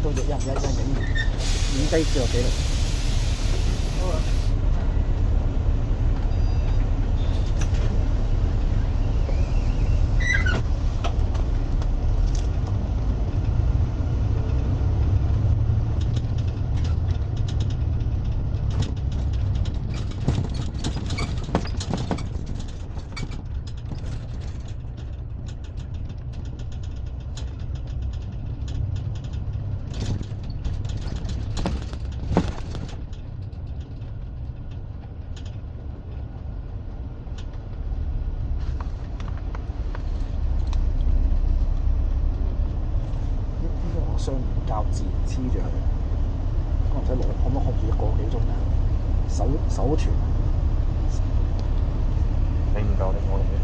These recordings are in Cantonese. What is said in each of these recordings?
都一人影低咗記錄。雙面膠紙黐住佢，可能使攞，可唔可以控住1個幾鐘啊？手團你唔夠力我嚟嘅。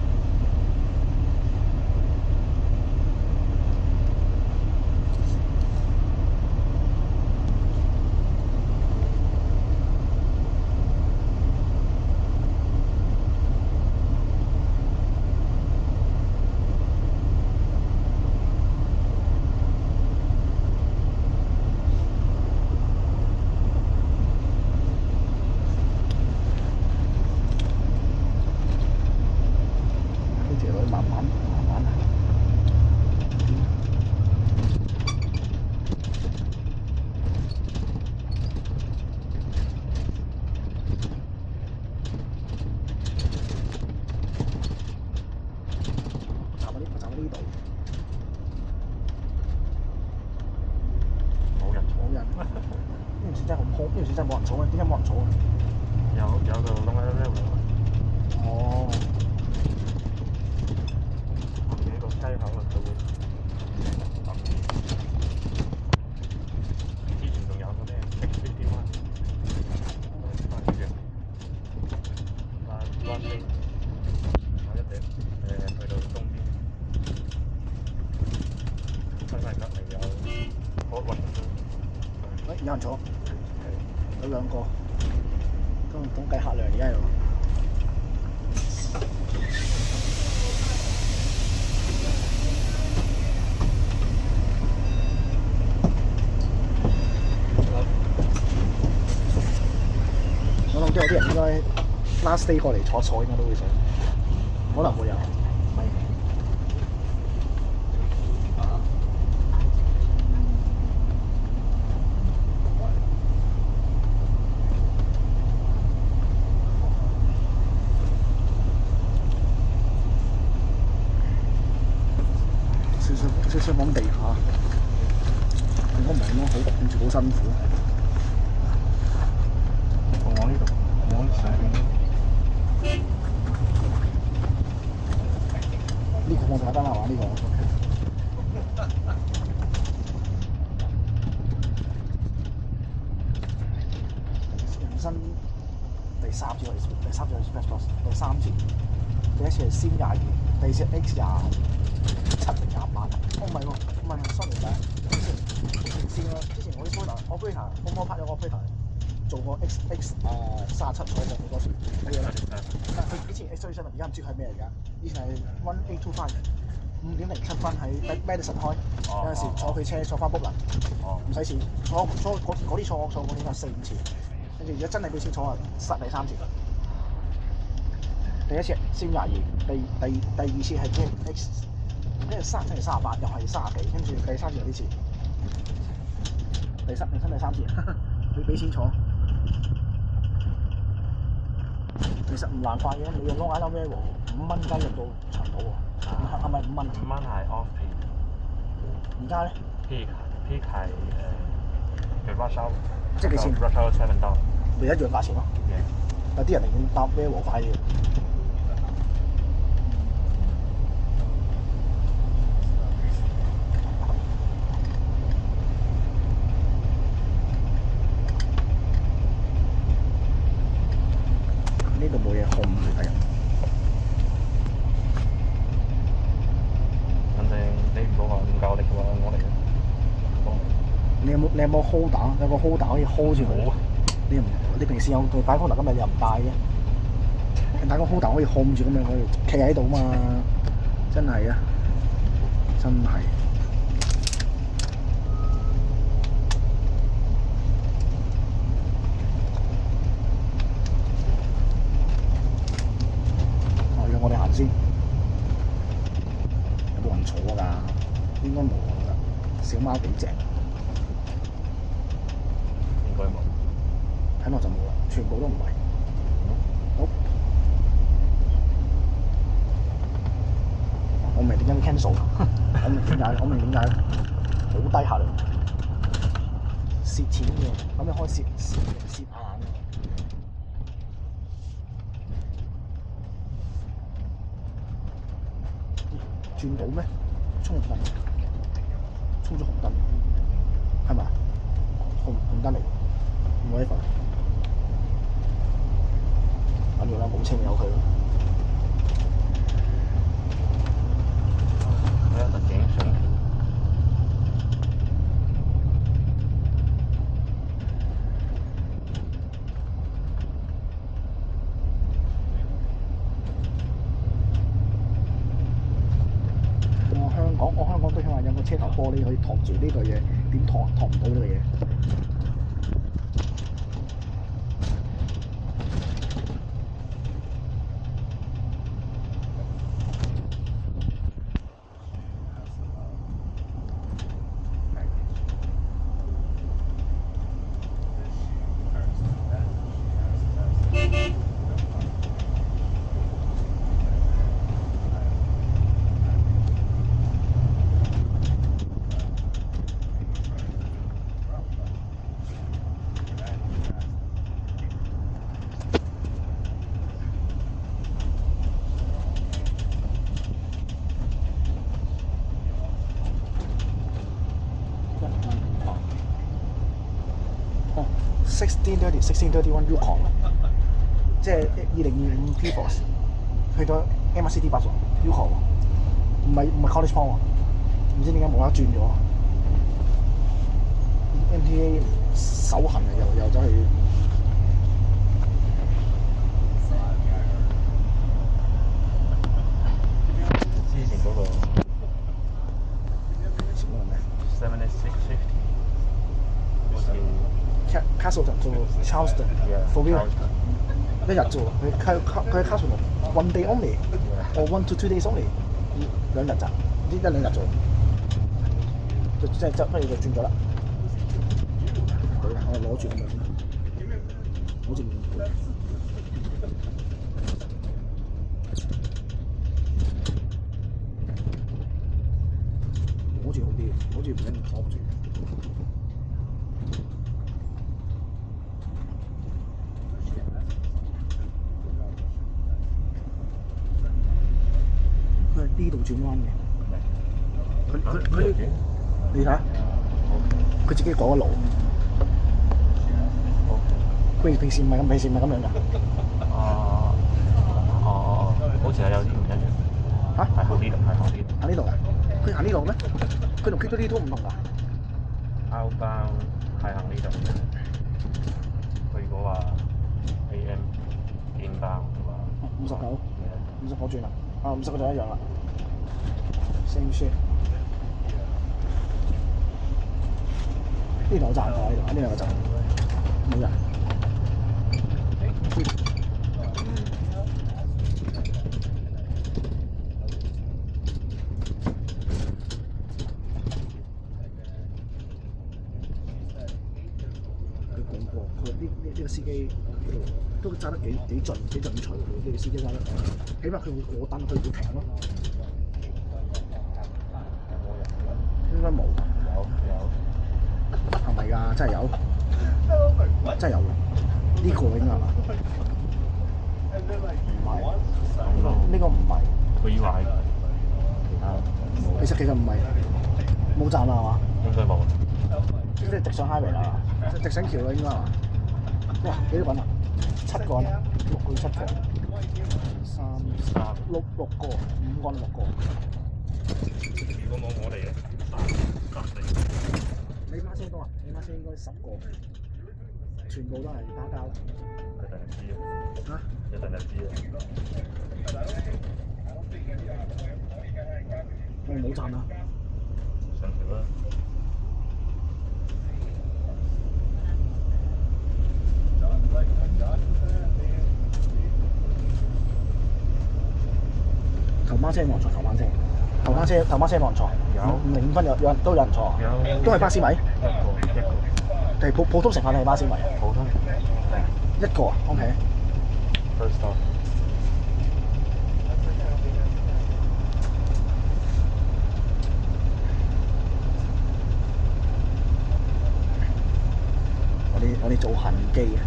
呢條線真係冇人坐啊！點解冇人坐啊？有個窿喺度咧。哦。呢個雞口啊，就會之前仲有個咩60-51啊，灣邊有一隻去到東邊，西面隔離有可運動。有人坐，有2個，咁計客量而家又。我諗都有啲人應該 last day 過嚟坐應該都會想，可能會有。少少往地下，如果唔係咁樣好跟住好辛苦。我呢度，我呢上邊。呢個我就得啦嘛，呢個。人生第3次第3次，第一次係先22，第二次 X 27定28。哦唔係喎，唔係 sorry 先啦。之前我啲 operator，我拍咗個 operator 做過 X 37坐過好多次。佢以前 X37，而家唔知佢係咩嚟㗎。以前係1825 5.07分喺 Madison 開，有陣時坐佢車坐翻 Brooklyn，唔使錢，坐嗰啲坐過應該4-5次，跟住而家真係俾錢坐啊，實第3次。第一次先22，第2次係 X。跟住37定38，又係30幾，跟住第3次又呢次，人生第3次，你俾錢坐，其實唔難快嘅，你用 Long Island Railroad 5蚊雞入到長島喎，係咪5蚊？5蚊係 off peak。而家咧 ？peak 係嘅 rush hour，即係幾錢 ？rush hour 7$，咪一樣價錢咯。有啲人寧願搭 Railroad 快啲。呢度冇嘢控住睇人。反正你唔好話唔夠力嘅話，我嚟嘅。你有冇 hold 打？有個 hold 打可以 hold 住佢。你平時有對擺 hold 打，今日你又唔帶嘅？你帶個 hold 打可以 hold 住咁樣，可以企喺度嘛？真係啊！真係。㗎，應該冇我覺得。小貓幾正，應該冇。睇落就冇啦，全部都唔係。好，我明點解要 cancel， 我明點解，好低下嚟，蝕錢嘅，咁你開蝕硬嘅。轉到咩？衝紅燈，衝咗紅燈，係咪？紅燈嚟，唔可以罰。緊要啦，冇車咪由佢咯。睇下特警上橋。我香港都希望有個車頭玻璃可以托住呢個嘢，點托唔到呢個嘢？1631 Yukon 即係2025 P-Force 去咗 MRCD 巴士 Yukon 唔係 College Park 喎，唔知點解冇得轉咗 MTA 手痕啊，又走去之前嗰個前嗰個咩 7650。Castleton 做 Charleston for real 一日啫喎，佢 Castleton one day only or 1 to 2 days only 2日咋，唔知1-2日啫喎，即係不如就轉咗啦。我攞住咁樣，好似好似好啲，好似唔一定攞住。呢度轉彎嘅，佢你睇下，佢自己講嘅路，平時唔係咁樣㗎。好似係有啲唔一樣。嚇？係行呢度，係行呢度。行呢度㗎？佢行呢度咩？佢同 K2 都唔同㗎。Outbound 係行呢度嘅。佢如果話 AM inbound 嘅話59轉啦。50個就一樣啦。Same shit。呢度有站㗎，呢度有站，冇人。佢講過，佢話呢個司機都揸得幾準幾準除，呢個司機揸得，起碼佢會過燈，佢會停咯。應該冇。有。係咪㗎？真係有。真係有。呢個應該係嘛？唔係。呢個唔係。佢以為係。其實唔係。冇站啦係嘛？應該冇。即係直上 highway 啦，直上橋啦應該係嘛？哇！幾多個人啊？7個人，6個7個，3、6個，5個6個。如果冇我哋嘅3、4。你媽先多啊？你媽先應該10個，全部都係巴交。一定係知啊！嚇？一定係知啊！我冇站啦。上橋啦！頭班車望坐頭班車，頭頭班車冇人坐，有5:05有人都有人坐，有都係巴士米，一個定係普通乘客定係巴士米啊？普通一個啊 ，OK。 first stop。我哋做行機啊，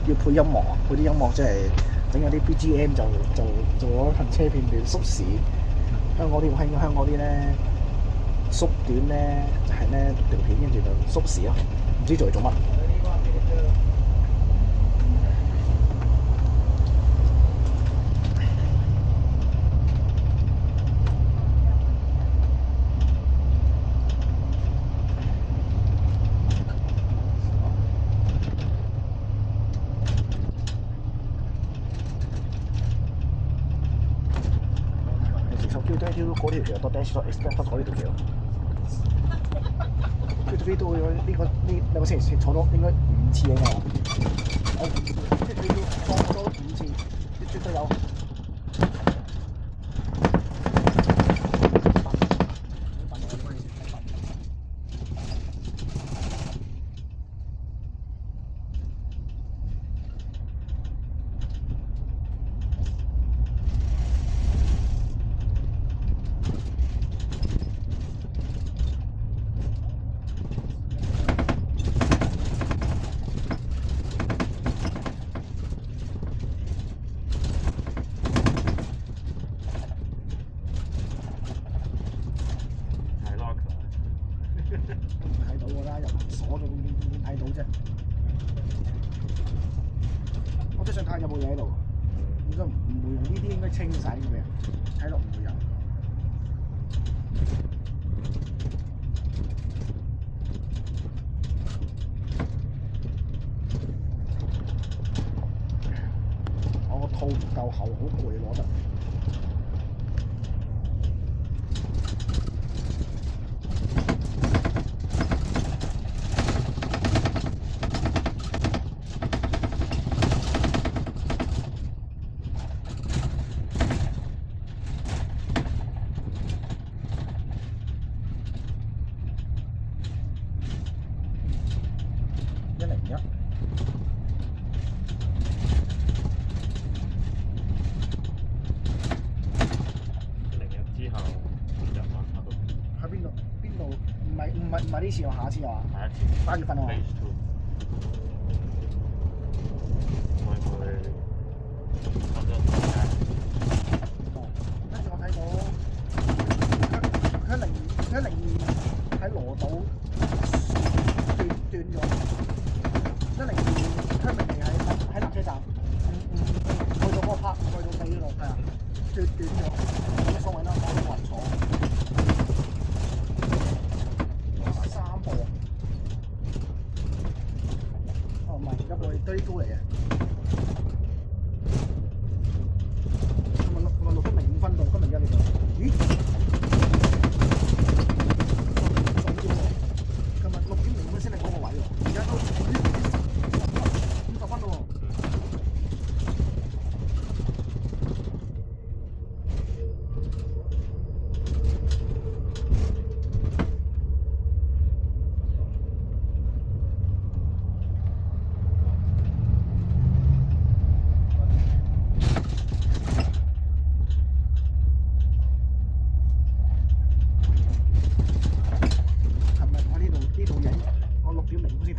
要配音樂啊，配啲音樂即係整下啲 BGM 就做咗行車片段縮時。香港啲好興，香港啲咧縮短咧就係咧條片跟住就縮時咯，唔知做嚟做乜。嗰條橋多 dash 多 expect 多呢條橋，佢都會呢兩個星期坐咗應該5次啊嘛，即係要坐多5次，絕對有。睇到㗎啦，又鎖咗點睇到啫？我真想睇下有冇嘢喺度，應該唔會用呢啲應該清洗嘅，睇落唔會有。我個套唔夠厚，好攰攞得。唔係呢次，我下一次啊！下一次8月份啊！會唔會差唔多時間？跟住我睇到佢102喺羅島斷咗，102香明嚟喺南車站，去到嗰個 park，去到尾嗰度係啊，斷咗，冇乜所謂啦，我冇人坐。堆高嚟嘅，今日錄咗0分到，今日而家幾多？咦？今日6.0分先係嗰個位喎，而家都50分咯喎。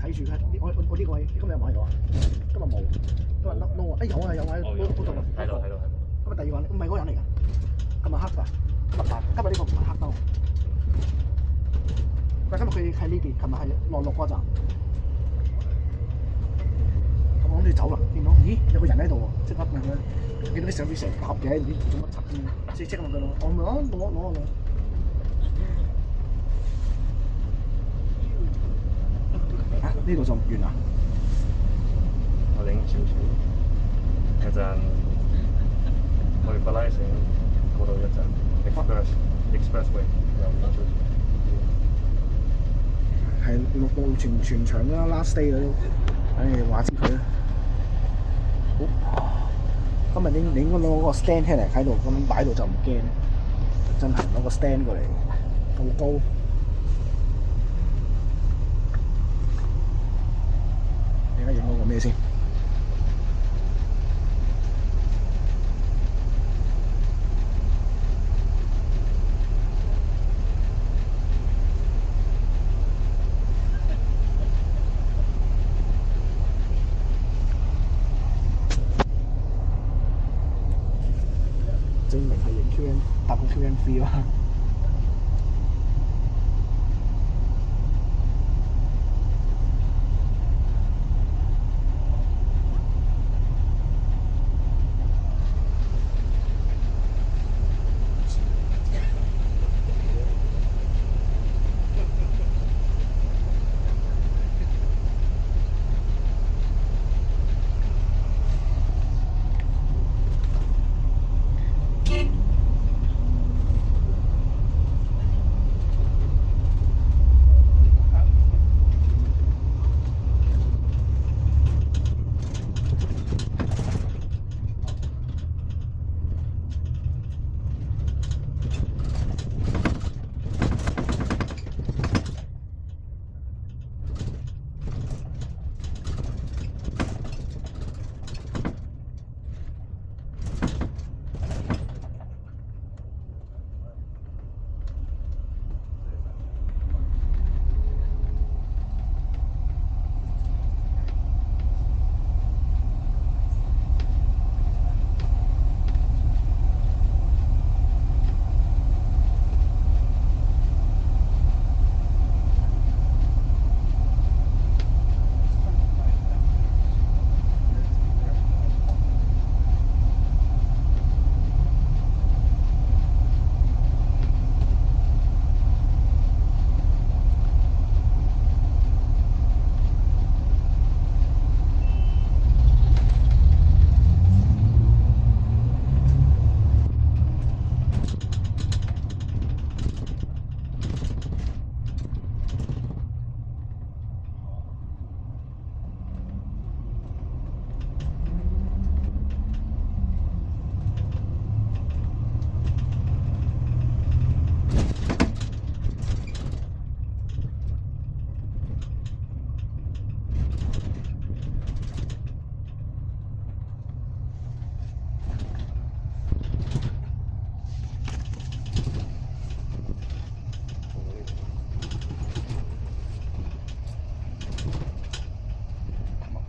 睇住佢，我呢個位今日有冇喺度啊？今日冇，今日甩撈啊！有啊有啊，嗰度睇到。今日第二個人唔係嗰個人嚟㗎，今日黑㗎，今日呢個唔係黑燈。但今日佢喺呢邊，琴日係內陸嗰站。咁我諗住走啦，見到咦有個人喺度喎，即刻問佢，見到啲相片成沓嘅，唔知做乜柒先，即刻問佢攞，我咪攞。呢度就完啦。我領少少，一陣去布拉城嗰度一陣 expressway 又領少少。係路全場啦 ，last day 啦都，唉話知佢啦。好，今日你應該攞個 stand 出嚟喺度，咁擺喺度就唔驚。進行攞個 stand 過嚟，好高。而家影嗰個咩先？證明係影 QN 搭個 QN3 啦。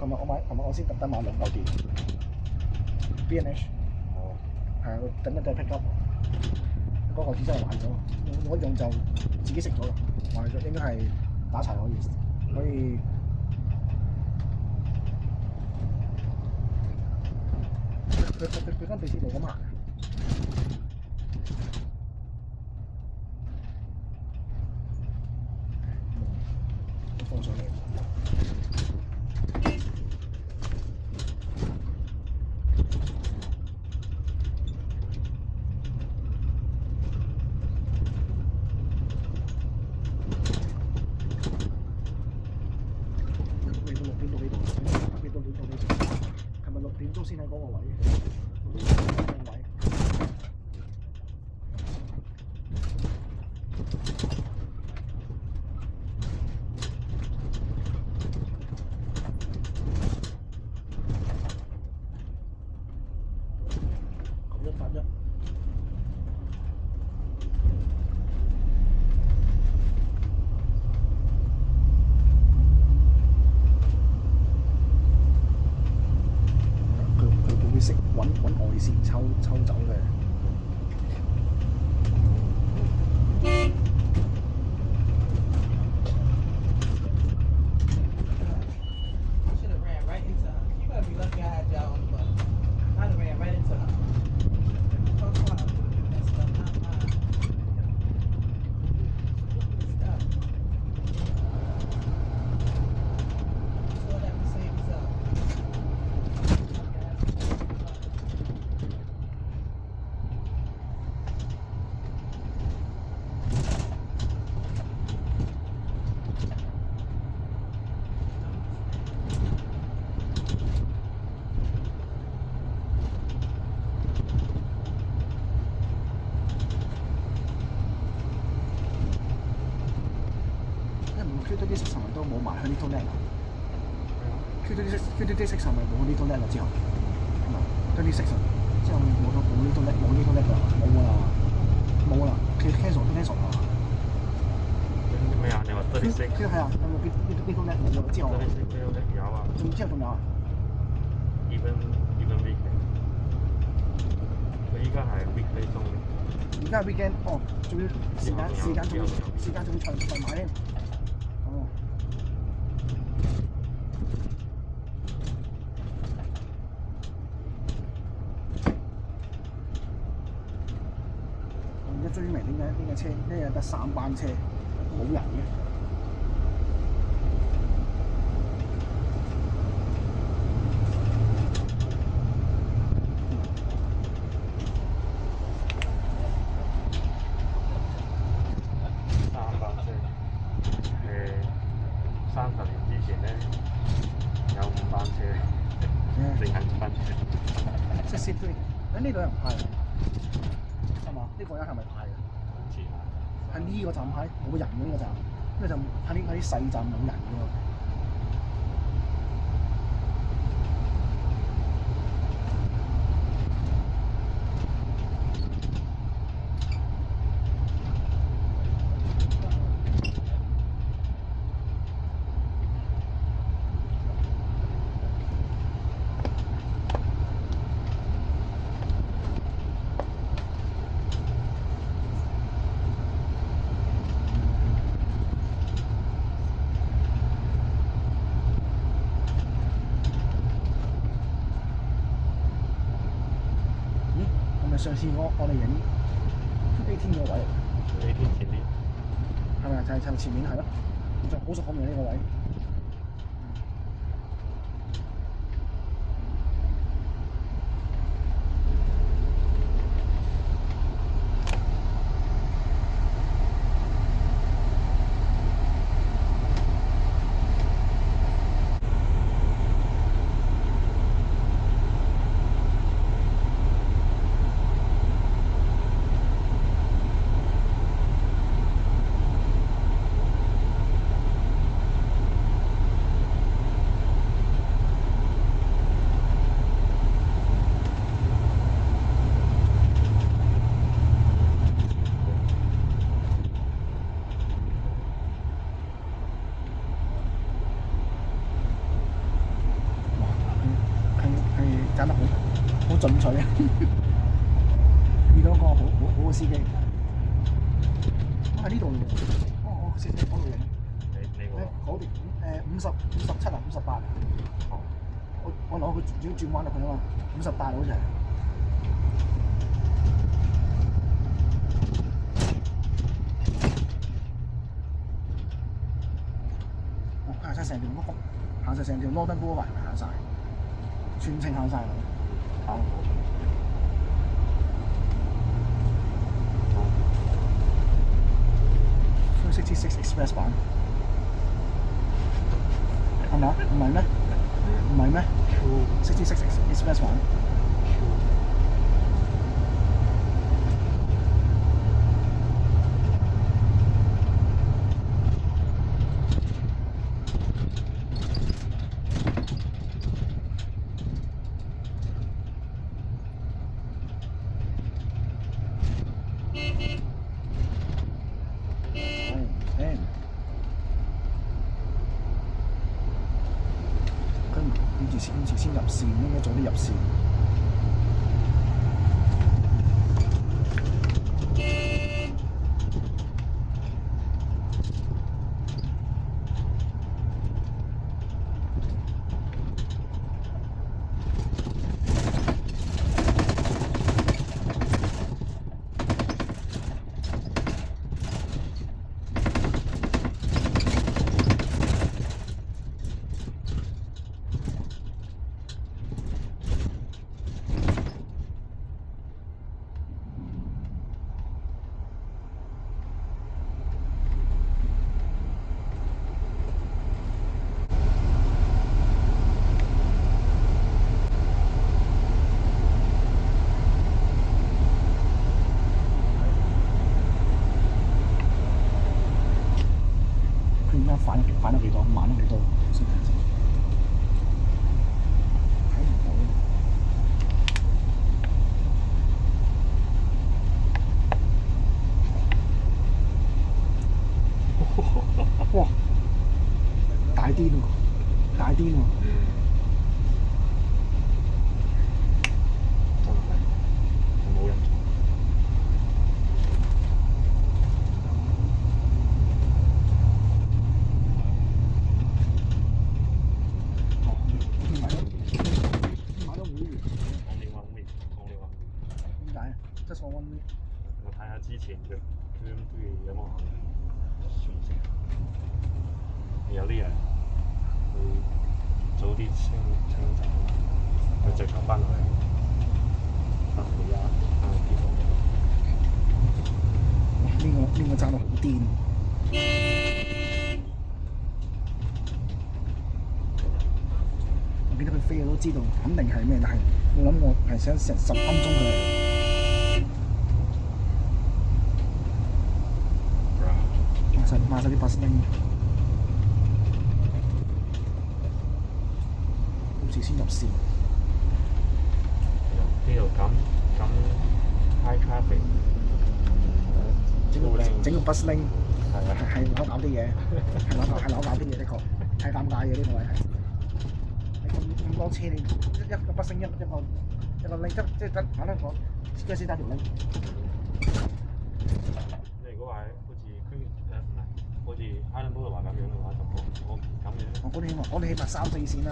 琴日我先特登買2嚿電 B&H， 係啊，等一陣 pick up， 嗰嚿電真係壞咗，我一用就自己熄咗啦，壞咗應該係打柴可以。佢間地鐵路咁行。放上嚟。先喺嗰個位，9181。識揾外線抽走嘅。Q36係咪都冇埋去 Little Net 啊？Q36係咪冇 Little Net 啦之後？係咪？36之後冇 Little Net 㗎，冇啦，cancel 啦。咩啊？你話36？係啊，有冇 Little Net 冇咗之後36有啊。之後仲有啊？ even weekend。佢依家係 weekday 中。而家係 weekend，仲要時間仲要長埋添。哦。而家追明點解呢架車一日得3班車，冇人嘅？30年之前咧有5班車，淨係5班車。63，呢度有人派㗎，係嘛？呢個人係咪派㗎？好似係。喺呢個站派冇人嘅呢個站，呢個站喺啲細站冇人嘅喎。上次我哋影18個位嚟，18前面係咪啊？就係前面係咯，就好熟口面呢個位。揀得好進取啊！遇到個好嘅司機，喺呢度嘅，司機嗰度影。你嗰邊57啊58啊。我攞佢轉彎入去啊嘛，58好似係。行晒成條福，行晒成條 Northern Boulevard 行晒。全程行晒佢。66 Express 版係咪啊？唔係咩？66 Express 版。跟住先入線，應該早啲入線。間反咗幾多，慢咗幾多？先睇先，睇唔到。哇！大癲喎，大癲喎！真係冇人做。買咗會員。講你話。點解？即係我温。我睇下之前嘅 QM3有冇船隻，有啲人會早啲清走，佢直頭翻去巴士啊，呢度。呢個爭到好癲。我記得佢飛我都知道，肯定係咩，但係我諗我係想成10分鐘佢嚟。買晒啲8升，好似先入線。呢度咁 high traffic， 整個 bus link 係攞搞啲嘢，係攞搞啲嘢，的確係尷尬嘅呢個位係。你咁多車，你一個 bus link 一個 link， 即係得簡單講，即係先得條 link。你如果話好似好似 Island Boulevard 咁樣嘅話，就冇咁嘅。我哋起碼3、4線啦，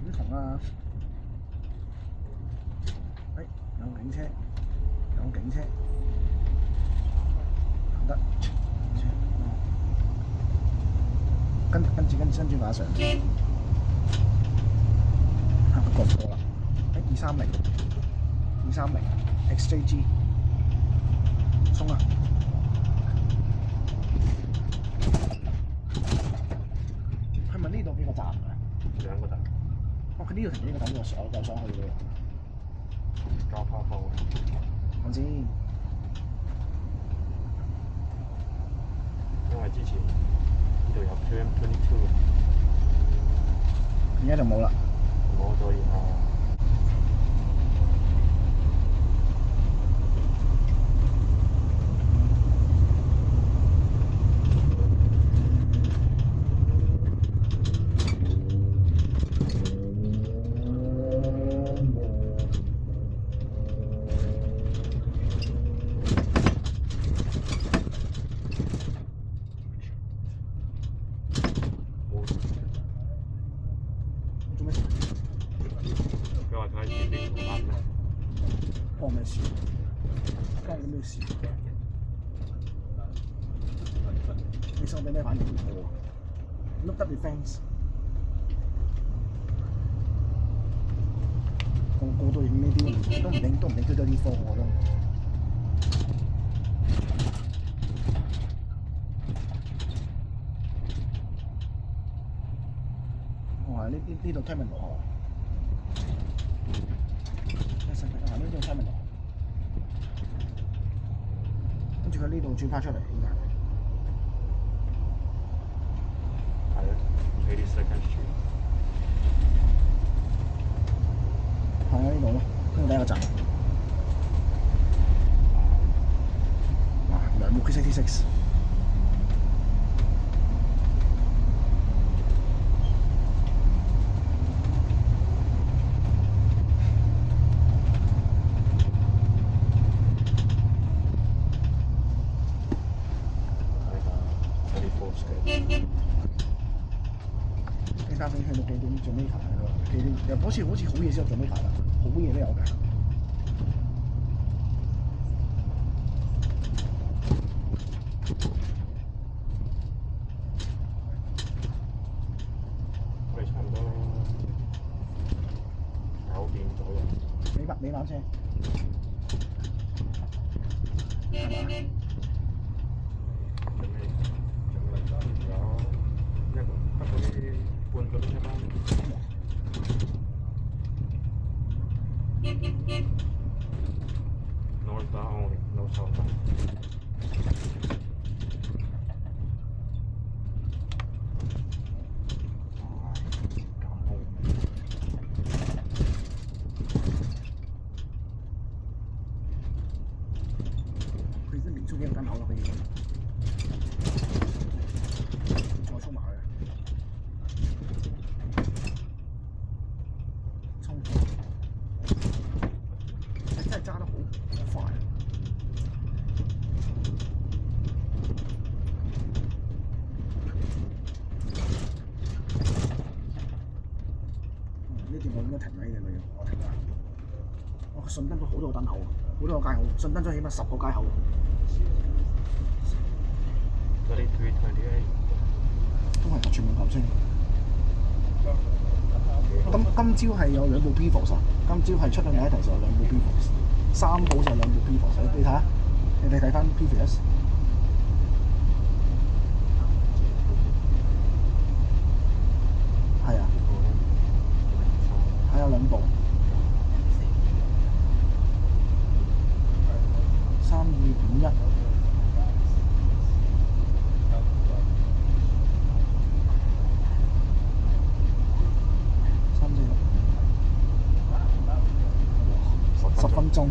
點同啊？有警車，行得。跟住馬上，過錯啦。230 XJG， 衝啊！係咪呢度幾個站啊？2個站。哦，佢呢度停呢個站，又上去嘅喎。交叉貨。我知。因為之前呢度有 QM22，而家就冇啦。冇咗而家。佢話佢喺前邊做咩？關咩事？關你咩事？你想俾咩反應我？Look up your fans。個個都影呢啲，都唔影推多啲貨我都。哇！呢度 terminal 啊！呢度 terminal， 跟住佢呢度轉翻出嚟，依家係啊，82nd Street。係啊，呢度咯，呢度第一個站。哇！梁木 Q66。呢單飛去到幾點？最尾排咯，幾點？又好似好夜先有最尾排啦，好夜都有㗎。我哋差唔多9點左右。尾班車係嘛？半個鐘一班。Northbound only, no southbound. 得停啦，呢度要我停啦。我順德都好多個燈口，好多個街口，順德都起碼10個街口。嗰啲328都係全面頭先。今朝係有2部 P-Force 啊！今朝係出咗第一題時候有2部 P-Force， 3部就有2部 P-Force。你睇下，你哋睇翻 P-Force。係啊，係有2部。3251。10分鐘。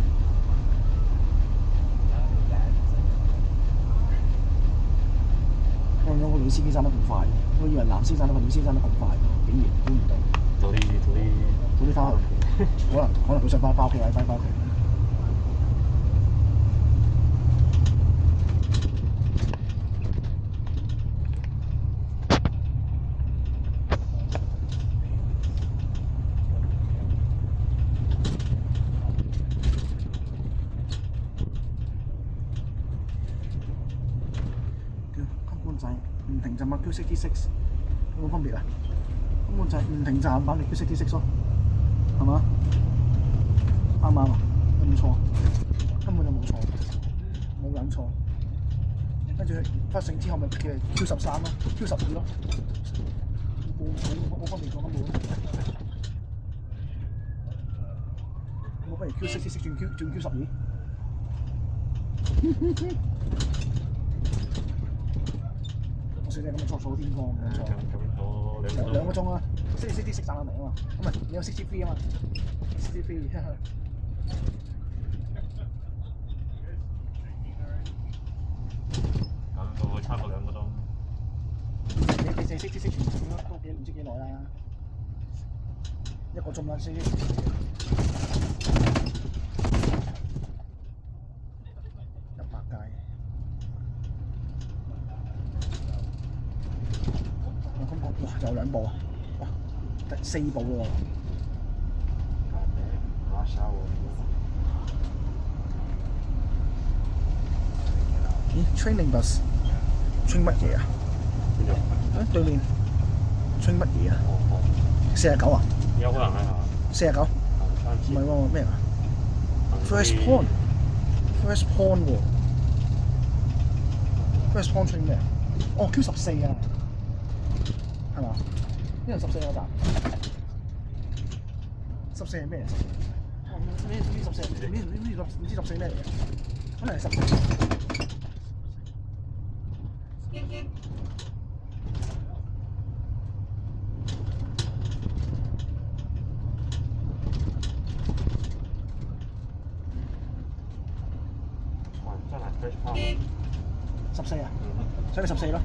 我諗個女司機爭得咁快，我以為男司機爭得快，女司機爭得咁快，竟然估唔到。早啲翻去，可能佢想翻屋企或者翻屋企。唔停站啊 Q66 有冇分別啊？根本就係唔停站版嘅 Q66咯，係嘛？啱唔啱啊？有冇錯？根本就冇錯，冇撚錯。跟住發成之後咪嘅 Q13咯 ，Q12咯，冇分別咗根本。我不如 Q66 轉 Q12。我算你咁嘅錯數天光冇錯。咁2個鐘啊，60站到嚟啊嘛，唔係你有63啊嘛，63。咁會差過2個鐘。你60都唔知幾耐啦，1個鐘啦先。哇！仲有2部啊！哇，第4部喎。咦 ？Training bus，train 乜嘢啊？對面 train 乜嘢啊？49啊？有可能係49？唔係喎，咩啊 ？First Point 喎。First Point train 咩啊？哦 ，Q14啊！係嘛？呢度14個站，14係咩啊？唔知14，唔知14咩嚟嘅？可能係14。真係 Fresh Power 14啊？所以14咯。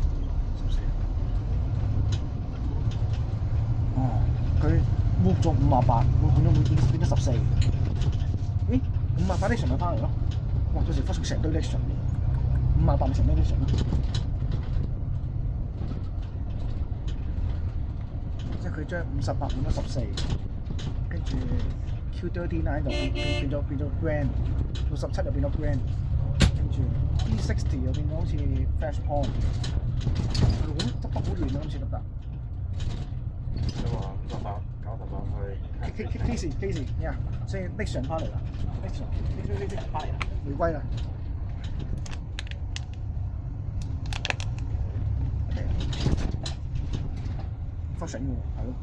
哦，佢 move 咗58，會變咗14。咦？58 lection 咪翻嚟咯？哇！到時發出成堆 lection， 58咪成堆 lection 咯。即係佢將58換咗14，跟住 Q39就變咗 grand， 67就變咗 grand， 跟住 E60又變咗好似 Flash Point， 係咯，執得好亂啊！今次得唔得？都話58、98去 Casey 呀，所以 lection 翻嚟啦 ，lection 翻嚟啦，回歸啦。發醒喎，係咯。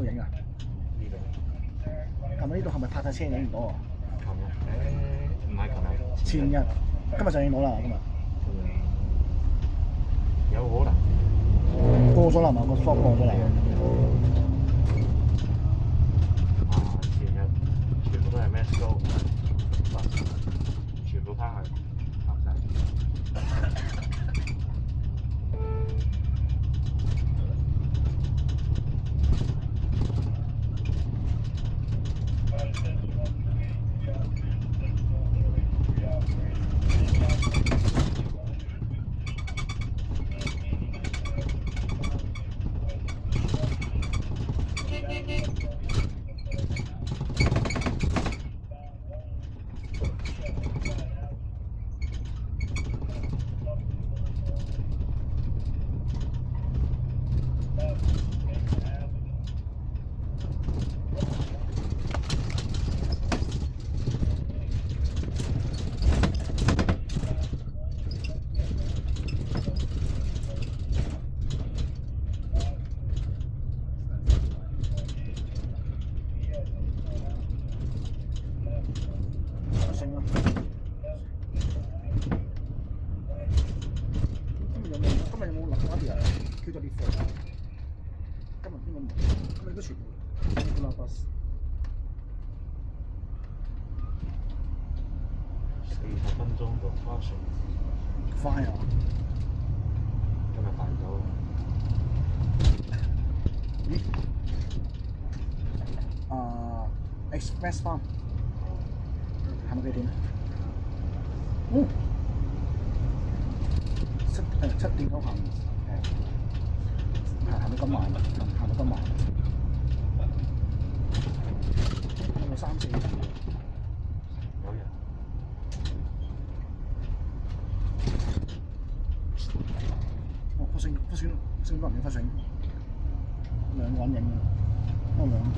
度影啊？呢度琴日呢度係咪泊晒車影唔到啊？琴日唔係琴日，前日，今日就影到啦，今日。有可能過咗啦嘛，個 fog 過咗嚟。前日全部都係 Max Go， 全部拋去拍晒。叫做烈火啊！今日邊個冇？今日都全部啦，bus。40分鐘到花船。快啊！今日快到。咦？Express Farm 係咪幾點？哦，7點9行。行到咁慢，行到咁慢，有3、4字。有人。哦，忽閃多人影忽閃，兩個人影啊，有兩個。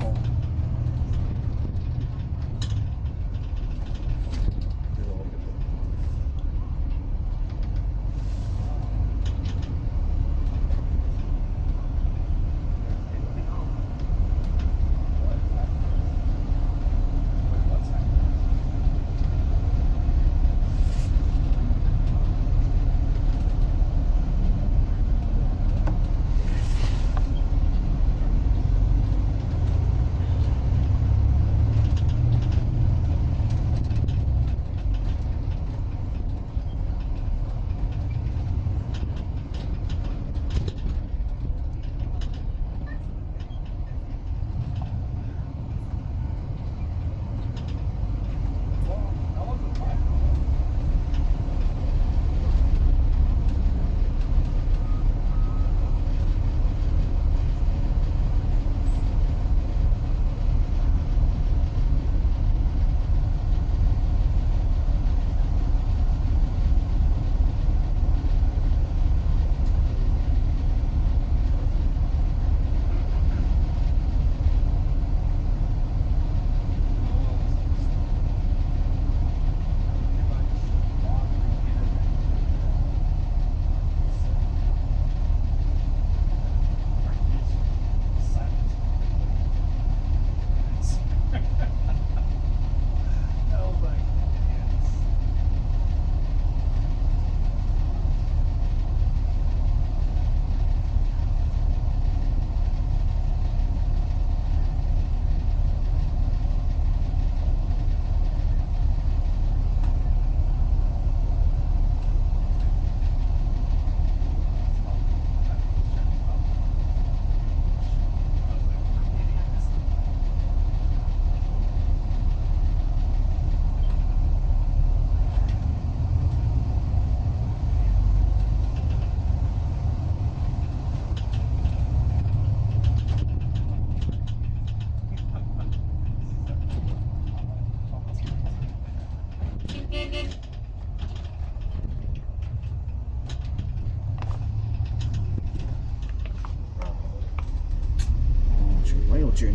轉，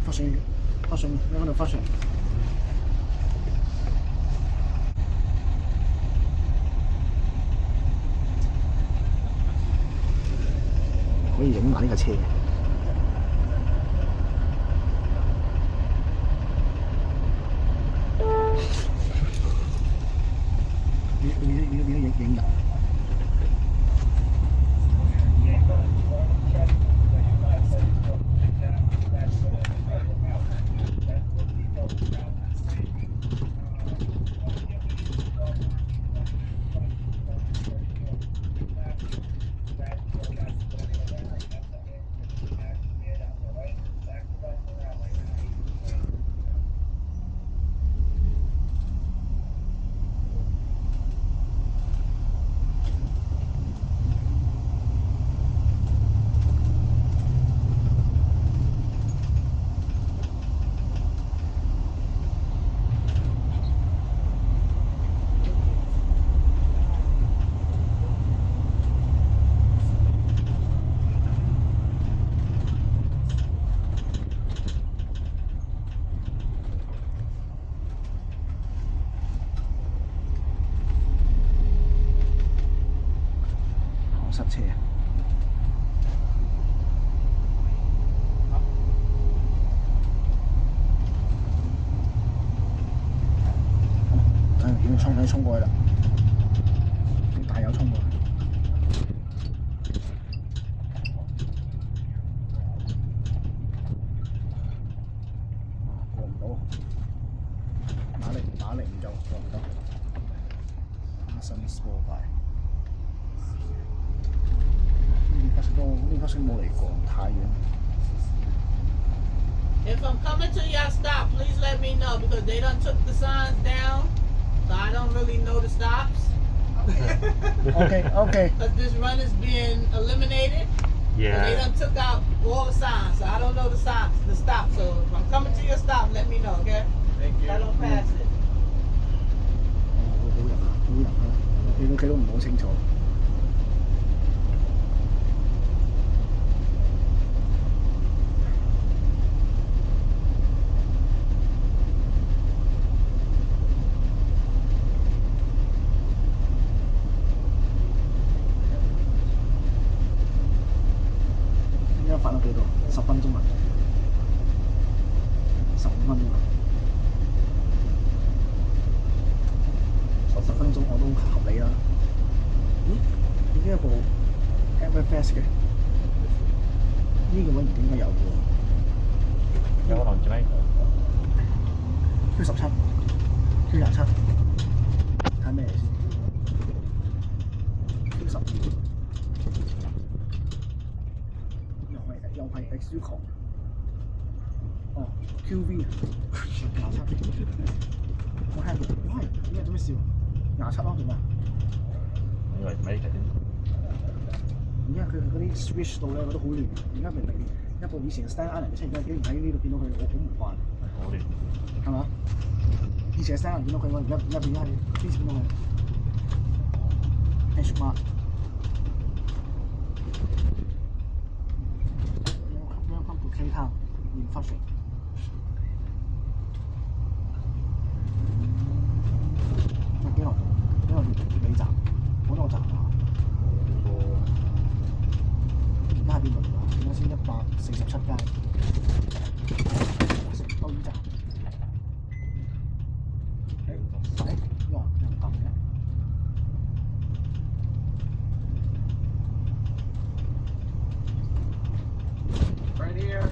發信，你喺度發信。可以影埋呢架車。你都影人。塞車啊！已經衝過去啦，啲大友衝過去。過唔到，馬力唔夠，過唔到。新波快。呢個星冇嚟過，太遠。If I'm coming to your stop, please let me know because they done took the signs down, so I don't really know the stops. Okay. Because this run is being eliminated. Yeah. So they done took out all the signs, so I don't know the stops. So if I'm coming to your stop, let me know, okay? Thank you. I don't pass it. 好人啊！你屋企都唔好清楚。發咗幾多？10分鐘啊，15分鐘啊，10分鐘我都合理啦。咦？點解有部 Everfast 嘅？呢個位唔應該有嘅喎。有可能咩？Q17、Q27，睇咩先？Q12。又係 Exucon， 哦 QV 啊，27，我聽過，喂，點解做咩笑？27咯，做咩？以為咩嘅添？而家佢嗰啲 switch 度咧，我覺得好亂。而家明明一部以前 Stand Island 嘅車，而家竟然喺呢度見到佢，我好唔慣。好亂，係嘛？以前 Stand Island 見到佢，我而家變咗係邊見到佢 H Mark。K-Town in Flushing。幾耐尾站？好多站啊！而家喺邊度啊？而家先147間，到呢站。哇！又咁嘅。Right here.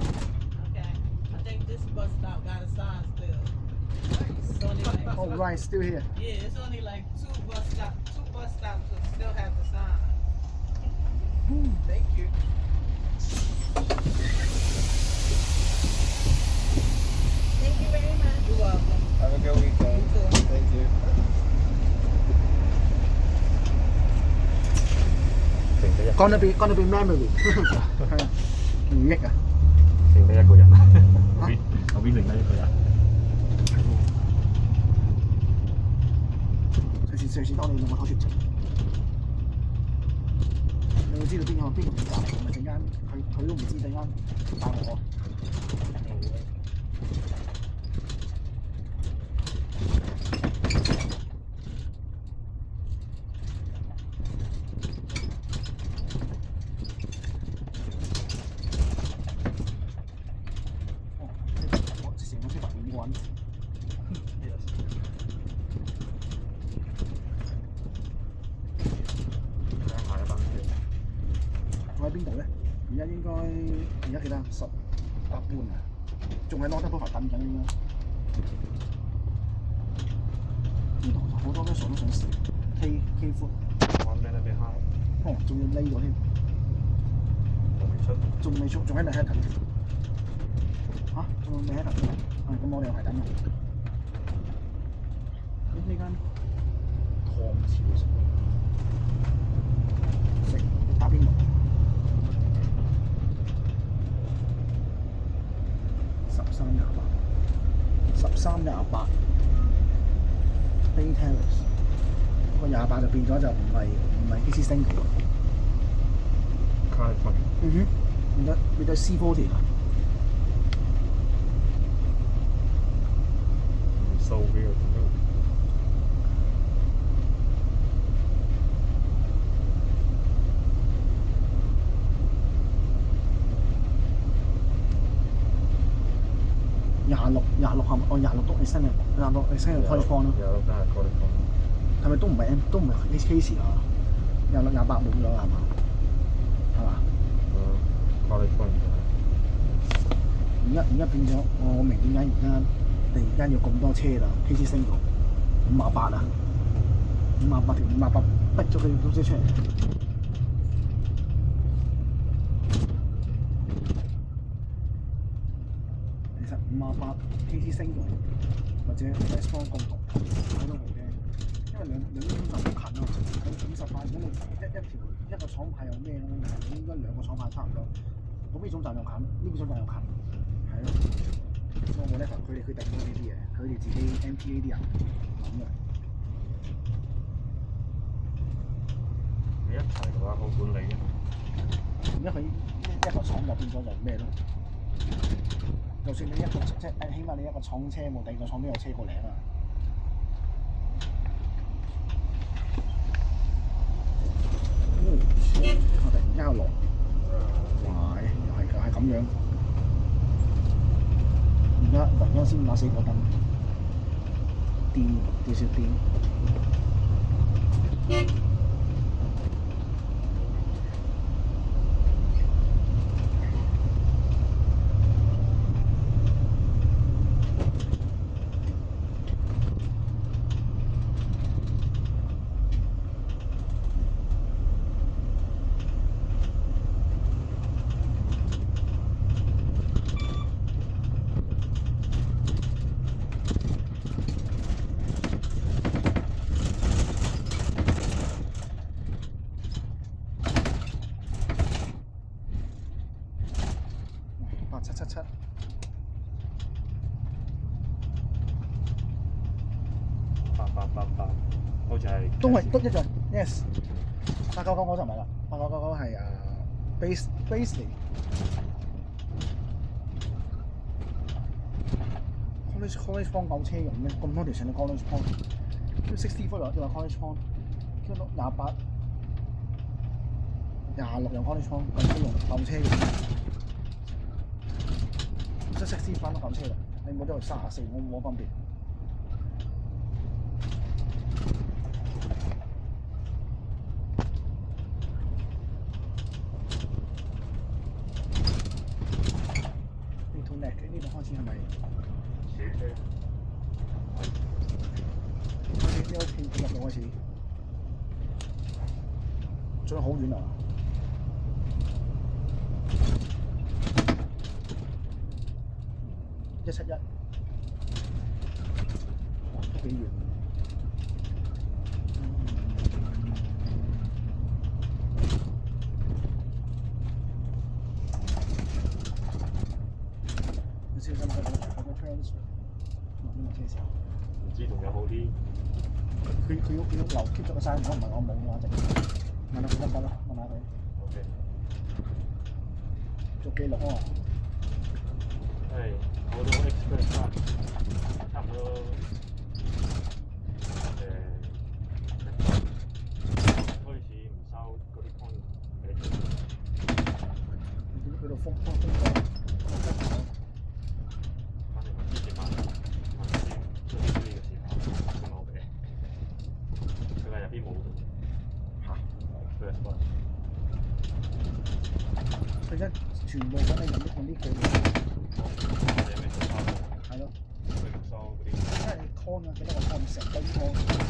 Okay. I think this bus stop got a sign still. It's only like, Oh right, still here. yeah, it's only like two bus stops that still have the sign. Thank you. Thank you very much. You're welcome. Have a good weekend. You too. Thank you. Gonna be memory 係啊，回憶啊！剩低一個人啊！後邊剩低一個人。隨時當你兩個拖出嚟，你會知道邊個點解，同埋陣間佢都唔知陣間帶我。該而家幾多？18半啊，仲喺 Northern Boulevard 等緊應該。呢度好多咩數都想試 K food。One minute behind。哦，仲要匿咗添。仲未出，仲喺度喺度等。嚇，仲未喺度等。咁我哋又係等啊。呢間唐朝食打邊爐。13.28 Bay Terrace 個28就變咗就唔係 PC Single 卡利芬。變咗 C40 啊！收呢個點樣？26係咪？哦，26都係新嘅，26係新嘅 College Point 咯。26都係 College Point。係咪都唔係 case 啊？26、28冇咗啦，係嘛？係嘛？College Point 就係。而家變咗，我明點解突然間要咁多車啦 ？PC Single 58啊，58逼咗佢都車出嚟。58 PC Single 或者 West Point 共同睇到好嘅，因為兩邊就好近啊。佢58，如果你一個廠牌有咩咧？應該兩個廠牌差唔多。嗰邊總站又近，呢邊總站又近，係咯。所以我咧佢哋定咗呢啲嘢，佢哋自己 MTA 啲人諗嘅。你一齊嘅話好管理嘅。而家佢一個廠就變咗就咩咯？就算你一個即係起碼你一個廠車冇，第二個廠都有車過嚟啊嘛。我突然間又落，哇！又係咁樣。而家突然間先打4個燈，電少少電。87778888，好似係都一樣 ，yes。8999就唔係啦，8999係Baisley College Point 夠車用咩？咁多條線嘅 College Point，跟住64又話 College Point， 跟住28、26又 College Point， 咁都用夠車用。即係64翻都夠車啦，你冇咗34冇分別。呢度開始係咪？小車。開始呢個片入到開始，仲好遠啊！171，都幾遠。小心佢個 transfer， 落呢個車時候。唔知仲有冇啲？佢要留 keep 咗個山，如果唔係我冇嘅話就問下佢得唔得咯？問下佢。OK。做記錄啊！係好多 express 卡，差唔多開始唔收嗰啲 point 俾佢。你見到佢度封咗。反正我之前問做呢啲嘅時候，先攞俾。佢話入邊冇到。嚇 express 卡。佢一全部揾你用呢句，你係咪做翻？係咯，佢唔收嗰啲。因為你 con 啊，幾多個 con 成堆 con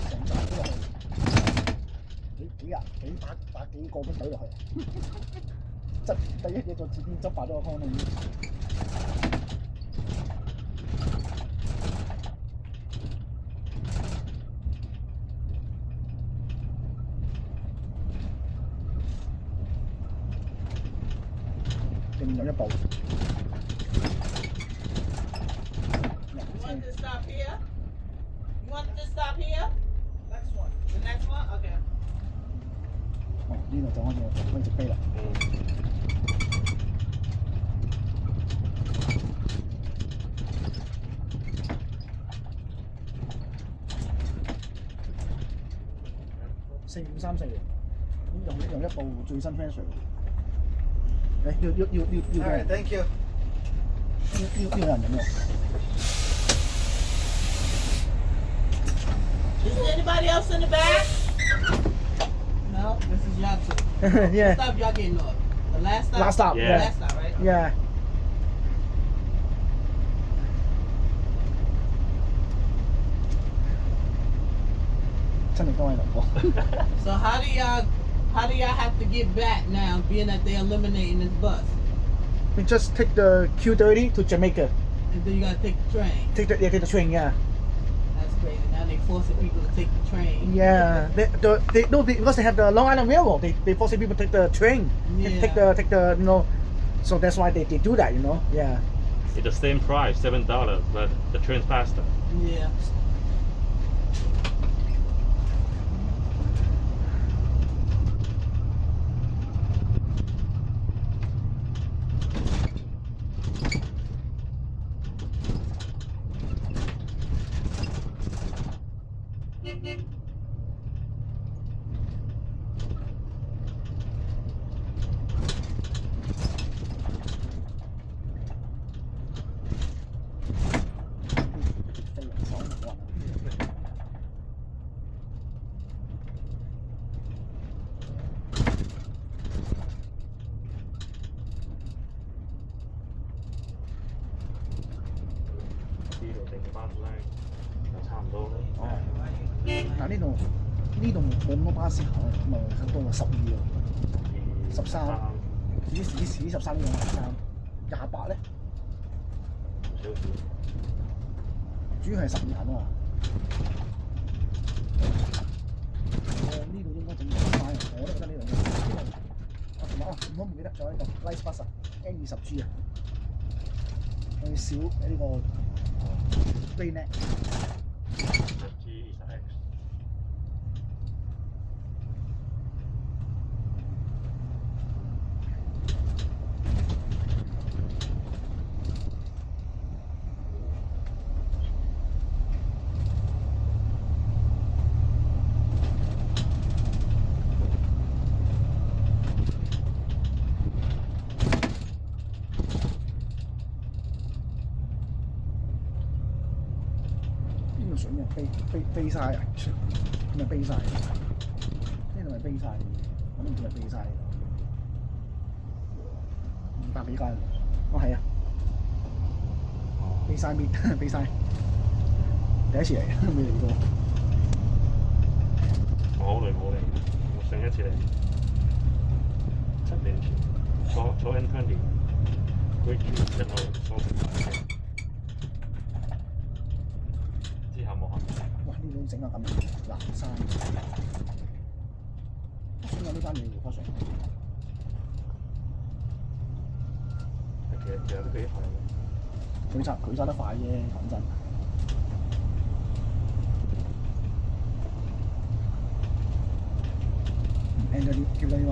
成扎都落去，百幾個咁懟落去，執第一嘢就自邊執爆咗個 con 啦已經。另有一步。 You want to stop here? You want to stop here? Next one. The next one? Okay. 哦，呢度就開始飛啦。4534年，用一部最新 version。誒，要 Thank you. 有人飲喎。 Is there anybody else in the back? No, this is y'all two. Yeah. What stop y'all getting off? The last stop? Last stop, The yeah. last stop, right? Yeah. 真係多位兩個。 So how do y'all have to get back now, being that they're eliminating this bus? We just take the Q30 to Jamaica. And then you gotta take the train. Take the train, yeah. That's crazy. Now they forcing people to take the train. Yeah. Because they have the Long Island Railroad, they forcing people to take the train. Yeah. Take the so that's why they do that, Yeah. It's the same price, $7, but the train's faster. Yeah.呢度定翻咧就差唔多啦。哦。但呢度冇咁多巴士行，咪好多12喎。13只13呢個13，28咧，少少。主要係12人啊嘛。呢度應該整得快，我都覺得呢度。同埋唔好唔記得仲有呢個 Light Bus N20G 啊，佢少呢個 Baynet。 G20X。呢度水咩飛晒啊！咁咪飛晒，呢度咪飛晒，我都唔知咪飛晒。200幾間，哦係啊，飛晒面，飛晒，第一次嚟，未嚟過。我好耐冇嚟，我上一次嚟7年前，坐 N20，佢叫一路坐成大嘅，之後冇行。哇！呢度整下咁，南山，先有呢間嘢喎，花上。其實都幾快嘅。佢揸得快啫，講真。叫咗呢個。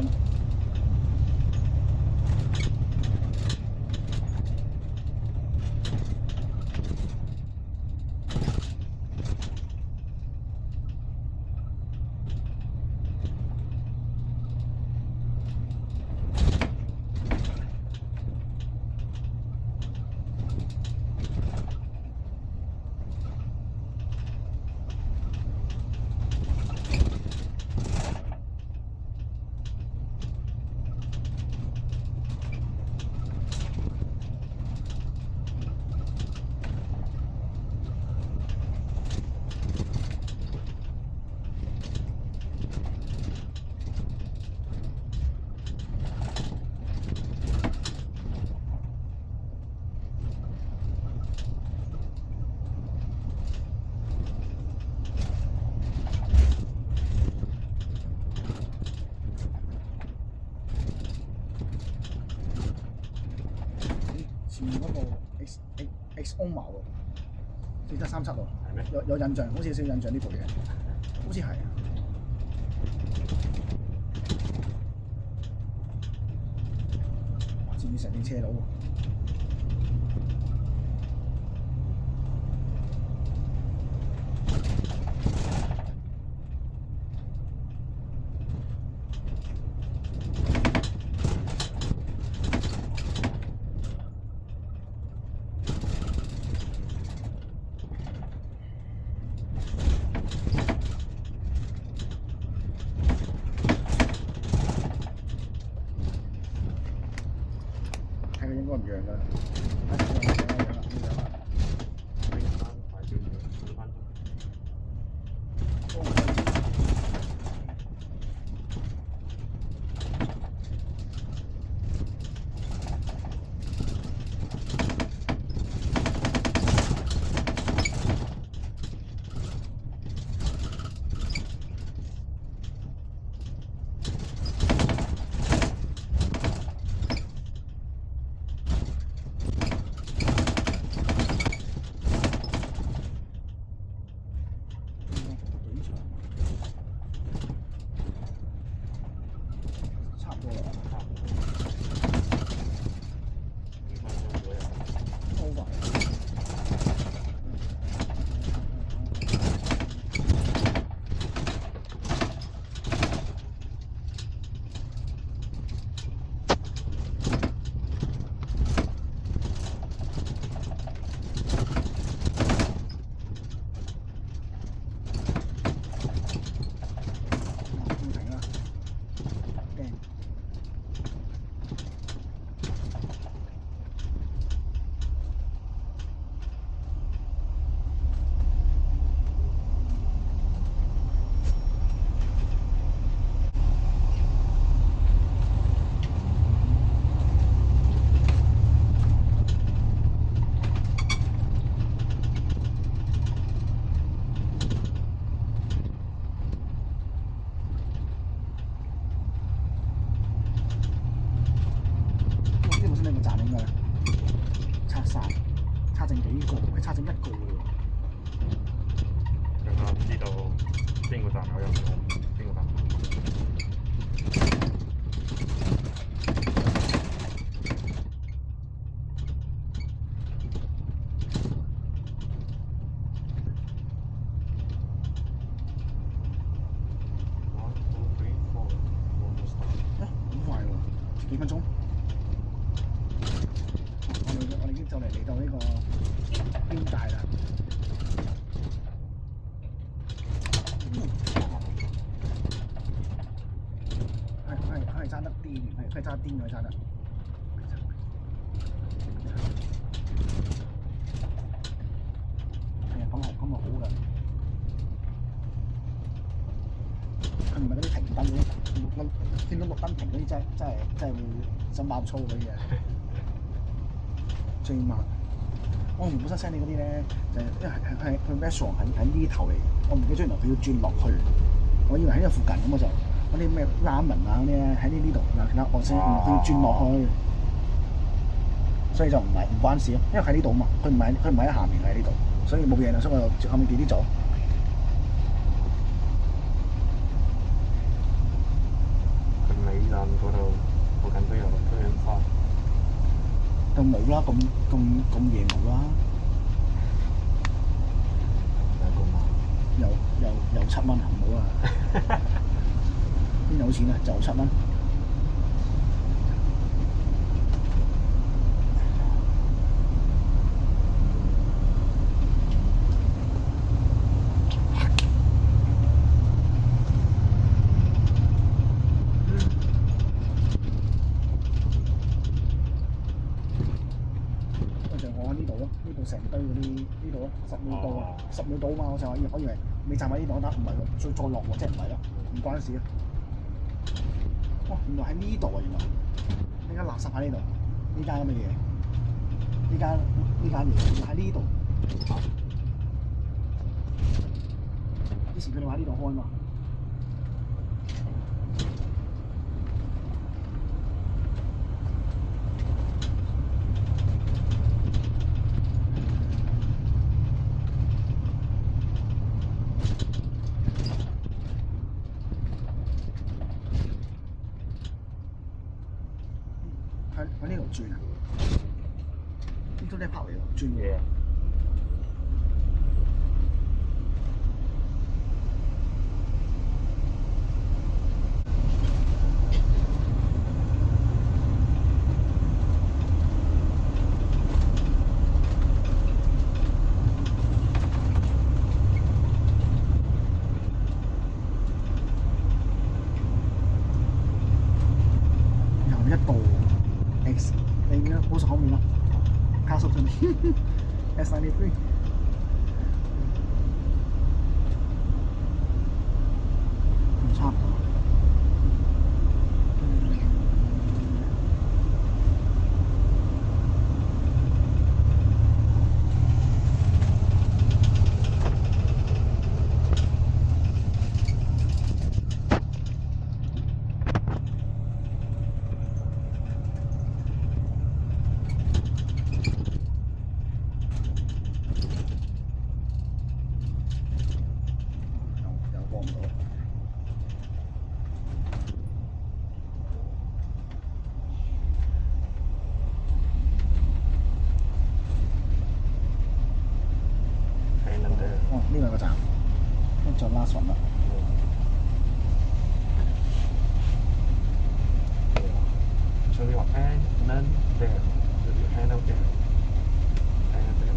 X Oma 喎，4737喎，係咩？有印象，好似有少少印象呢部嘢，好似係啊。哇！似唔似成啲車佬喎？睇佢應該唔讓㗎啦，可以翻快少少，5分鐘。差唔多啦，差唔多。5分鐘左右。好快。停啦，驚！呢部先兩個站應該拆晒，拆剩幾個？佢拆剩一個喎。咁我唔知道邊個站有入咗，邊個站冇。1, 2, 3, 4，almost done。好快喎，幾分鐘？我哋已經就嚟到呢個邊界啦。佢係爭得癲，佢係爭癲佢爭得。係啊，咁好㗎。佢唔係嗰啲停燈嗰啲，見到綠燈停嗰啲真係會想爆粗嗰啲嘢。最慢。我唔本身 send 你嗰啲咧，就係因為佢 restaurant 喺呢頭嚟，我唔記得咗原來佢要轉落去，我以為喺呢個附近咁我就嗰啲咩 ramen 啊嗰啲咧喺呢度，其他我先佢要轉落去，所以就唔關事咯，因為喺呢度啊嘛，佢唔係喺下面喺呢度，所以冇嘢啦，所以我就後面跌啲走。佢尾站嗰度附近都有推緊花。就冇啦，咁夜冇啦，又7蚊，唔好啊！邊有錢啊？就7蚊。我喺呢度咯，呢度成堆嗰啲呢度咯，10秒到啊，10秒到啊嘛，我以為你站喺呢度得，唔係喎，再落喎，即係唔係咯，唔關事啊。哇，原來喺呢度啊，原來呢間垃圾喺呢度，呢間咁嘅嘢，呢間嘢喺呢度。以前佢哋話喺呢度開嘛。喺呢度轉啊？呢度呢拍嚟喎，轉喎。 Yeah. 又一部 X， 你應該好熟口面啦，加速上面 S93。咁差唔多。過唔到。喺嗰度。哦，呢個係個站，跟住 last one 啦。So your hand none there. So your hand out there. Hand out there.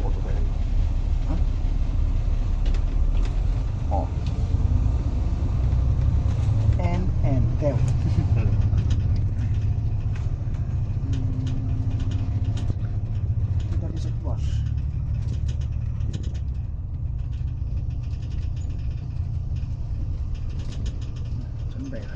Hold the band. 哦 and Del。呢個係 wash。準備啦。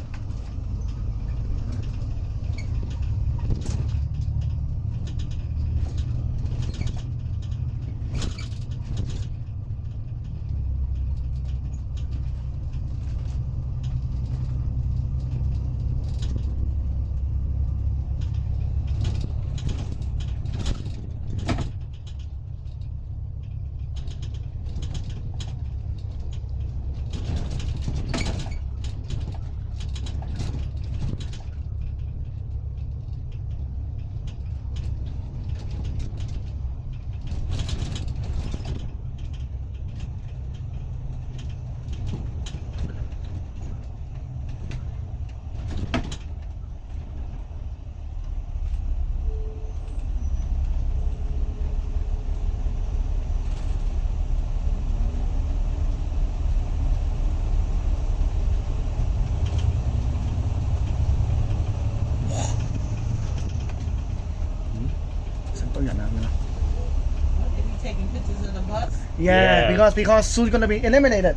Taking pictures of the bus. Yeah, Yeah. because soon gonna be eliminated.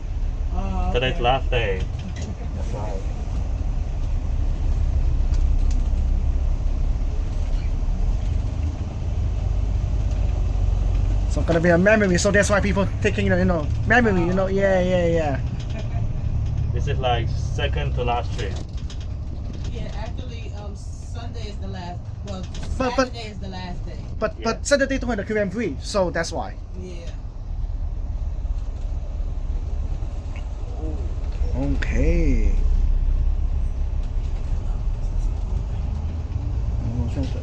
Oh, Today's okay. last day. That's right. So gonna be a memory. So that's why people taking memory. Yeah. This is like second to last trip. Yeah, actually, Sunday is the last. Well, But- Saturday is the last day. But Yeah. Saturday 都係 QM3, so that's why. Yeah. Okay. Oh, transfer.